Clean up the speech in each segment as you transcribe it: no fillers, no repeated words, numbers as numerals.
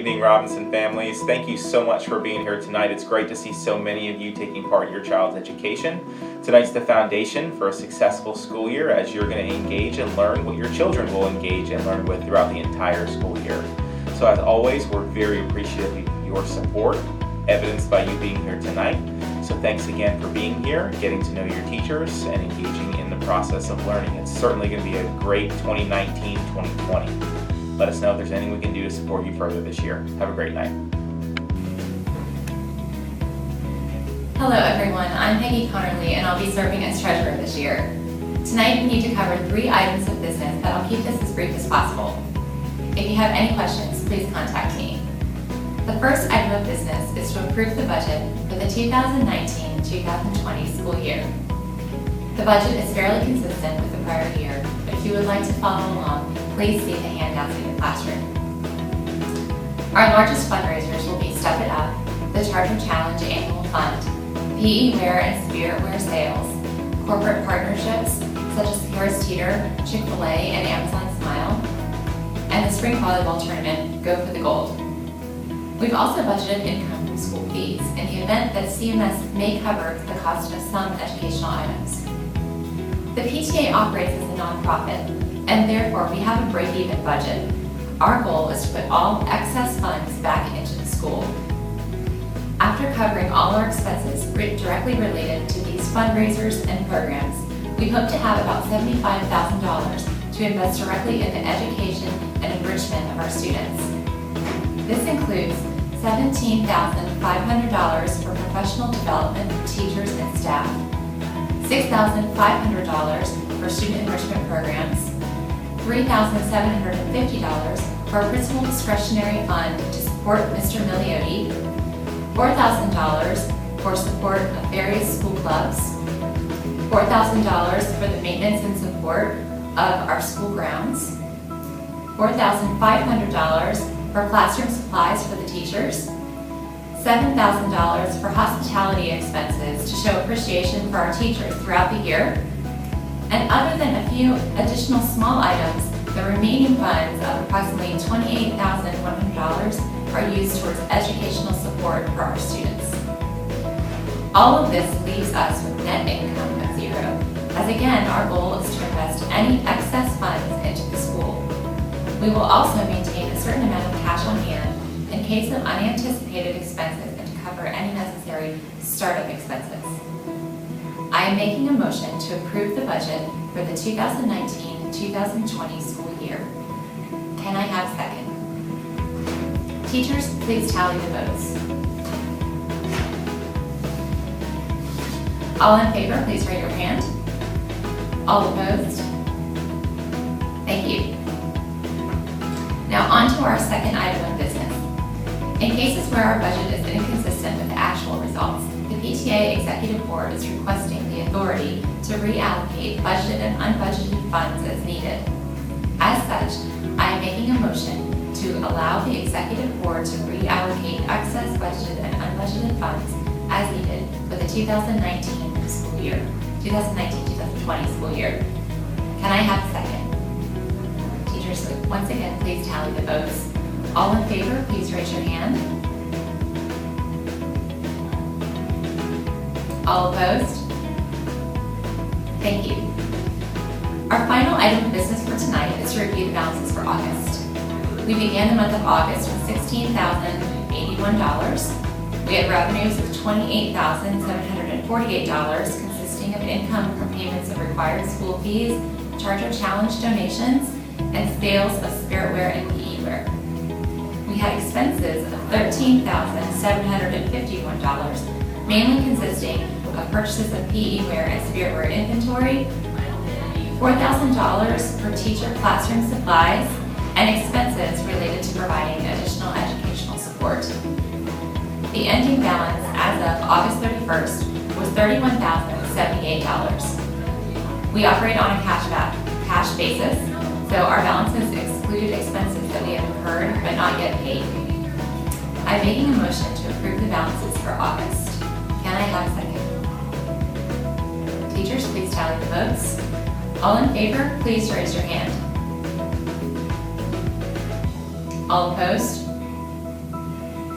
Good evening, Robinson families. Thank you so much for being here tonight. It's great to see so many of you taking part in your child's education. Tonight's the foundation for a successful school year as you're going to engage and learn what your children will engage and learn with throughout the entire school year. So as always, we're very appreciative of your support, evidenced by you being here tonight. So thanks again for being here, getting to know your teachers, and engaging in the process of learning. It's certainly going to be a great 2019-2020. Let us know if there's anything we can do to support you further this year. Have a great night. Hello everyone, I'm Peggy Connerly and I'll be serving as treasurer this year. Tonight we need to cover 3 items of business, but I'll keep this as brief as possible. If you have any questions, please contact me. The first item of business is to approve the budget for the 2019-2020 school year. The budget is fairly consistent with the prior year, but if you would like to follow along, please see the handouts in your classroom. Our largest fundraisers will be Step It Up, the Charger Challenge Annual Fund, PE Wear and Spirit Wear sales, corporate partnerships such as Harris Teeter, Chick-fil-A, and Amazon Smile, and the spring volleyball tournament, Go for the Gold. We've also budgeted income from school fees in the event that CMS may cover the cost of some educational items. The PTA operates as a nonprofit, and therefore we have a break-even budget. Our goal is to put all excess funds back into the school. After covering all our expenses directly related to these fundraisers and programs, we hope to have about $75,000 to invest directly in the education and enrichment of our students. This includes $17,500 for professional development for teachers and staff, $6,500 for student enrichment programs, $3,750 for a principal discretionary fund to support Mr. Milioti, $4,000 for support of various school clubs, $4,000 for the maintenance and support of our school grounds, $4,500 for classroom supplies for the teachers, $7,000 for hospitality expenses to show appreciation for our teachers throughout the year, and other than a few additional small items, the remaining funds of approximately $28,100 are used towards educational support for our students. All of this leaves us with net income of 0, as again, our goal is to invest any excess funds into the school. We will also maintain a certain amount of cash on hand in case of unanticipated expenses and to cover any necessary startup expenses. I am making a motion to approve the budget for the 2019-2020 school year. Can I have a second? Teachers, please tally the votes. All in favor, please raise your hand. All opposed? Thank you. Now on to our second item of business. In cases where our budget is inconsistent with the actual results, the PTA Executive Board is requesting the authority to reallocate budgeted and unbudgeted funds as needed. As such, I am making a motion to allow the Executive Board to reallocate excess budgeted and unbudgeted funds as needed for the 2019-2020 school year. Can I have a second? Teachers, once again, please tally the votes. All in favor, please raise your hand. All opposed? Thank you. Our final item of business for tonight is to review the balances for August. We began the month of August with $16,081. We had revenues of $28,748, consisting of income from payments of required school fees, Charger Challenge donations, and sales of spirit wear and PE wear. We had expenses of $13,751, mainly consisting of purchases of PE wear and spirit wear inventory, $4,000 for teacher classroom supplies, and expenses related to providing additional educational support. The ending balance as of August 31st was $31,078. We operate on a cash basis, so our balances exclude expenses that we have incurred but not yet paid. I'm making a motion to approve the balances for August. Can I have a second? Teachers, please tally the votes. All in favor, please raise your hand. All opposed?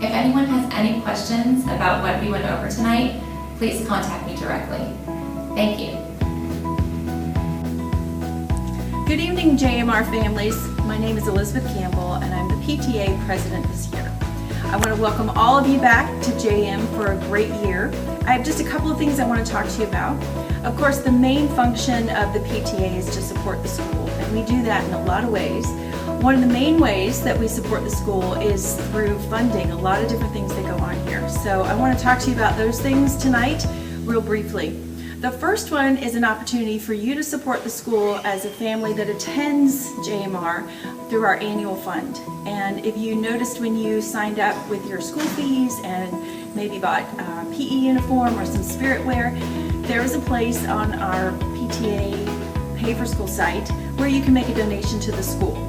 If anyone has any questions about what we went over tonight, please contact me directly. Thank you. Good evening, JMR families. My name is Elizabeth Campbell, and I'm the PTA president this year. I want to welcome all of you back to JM for a great year. I have just a couple of things I want to talk to you about. Of course, the main function of the PTA is to support the school, and we do that in a lot of ways. One of the main ways that we support the school is through funding. A lot of different things that go on here. So I want to talk to you about those things tonight real briefly. The first one is an opportunity for you to support the school as a family that attends JMR through our annual fund. And if you noticed when you signed up with your school fees and maybe bought PE uniform or some spirit wear, there is a place on our PTA Pay for School site where you can make a donation to the school.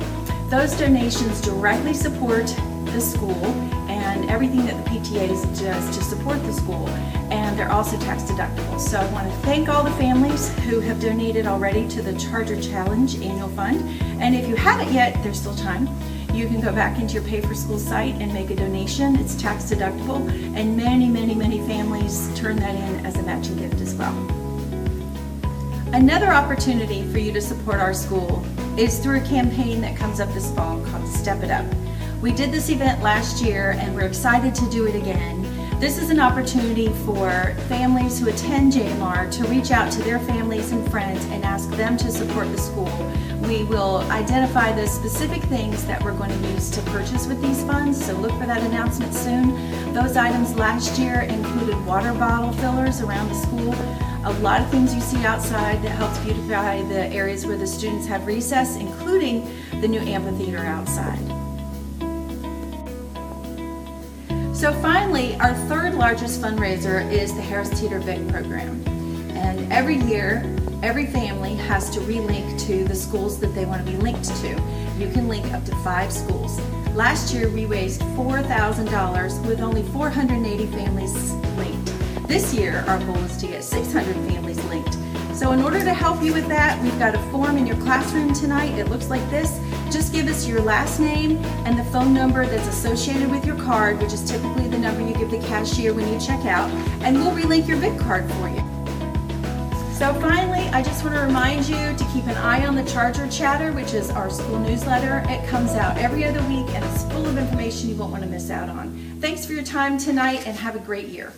Those donations directly support the school and everything that the PTA does to support the school, and they're also tax deductible. So I want to thank all the families who have donated already to the Charger Challenge annual fund, and if you haven't yet, there's still time. You can go back into your Pay for School site and make a donation. It's tax deductible, and many families turn that in as a matching gift as well. Another opportunity for you to support our school is through a campaign that comes up this fall called Step It Up. We did this event last year and we're excited to do it again. This is an opportunity for families who attend JMR to reach out to their families and friends and ask them to support the school. We will identify the specific things that we're going to use to purchase with these funds, so look for that announcement soon. Those items last year included water bottle fillers around the school, a lot of things you see outside that helps beautify the areas where the students have recess, including the new amphitheater outside. So finally, our third largest fundraiser is the Harris Teeter VIC program. And every year, every family has to relink to the schools that they want to be linked to. You can link up to 5 schools. Last year, we raised $4,000 with only 480 families linked. This year, our goal is to get 600 families linked. So in order to help you with that, we've got a form in your classroom tonight. It looks like this. Just give us your last name and the phone number that's associated with your card, which is typically the number you give the cashier when you check out, and we'll relink your VIC card for you. So finally, I just want to remind you to keep an eye on the Charger Chatter, which is our school newsletter. It comes out every other week and it's full of information you won't want to miss out on. Thanks for your time tonight and have a great year.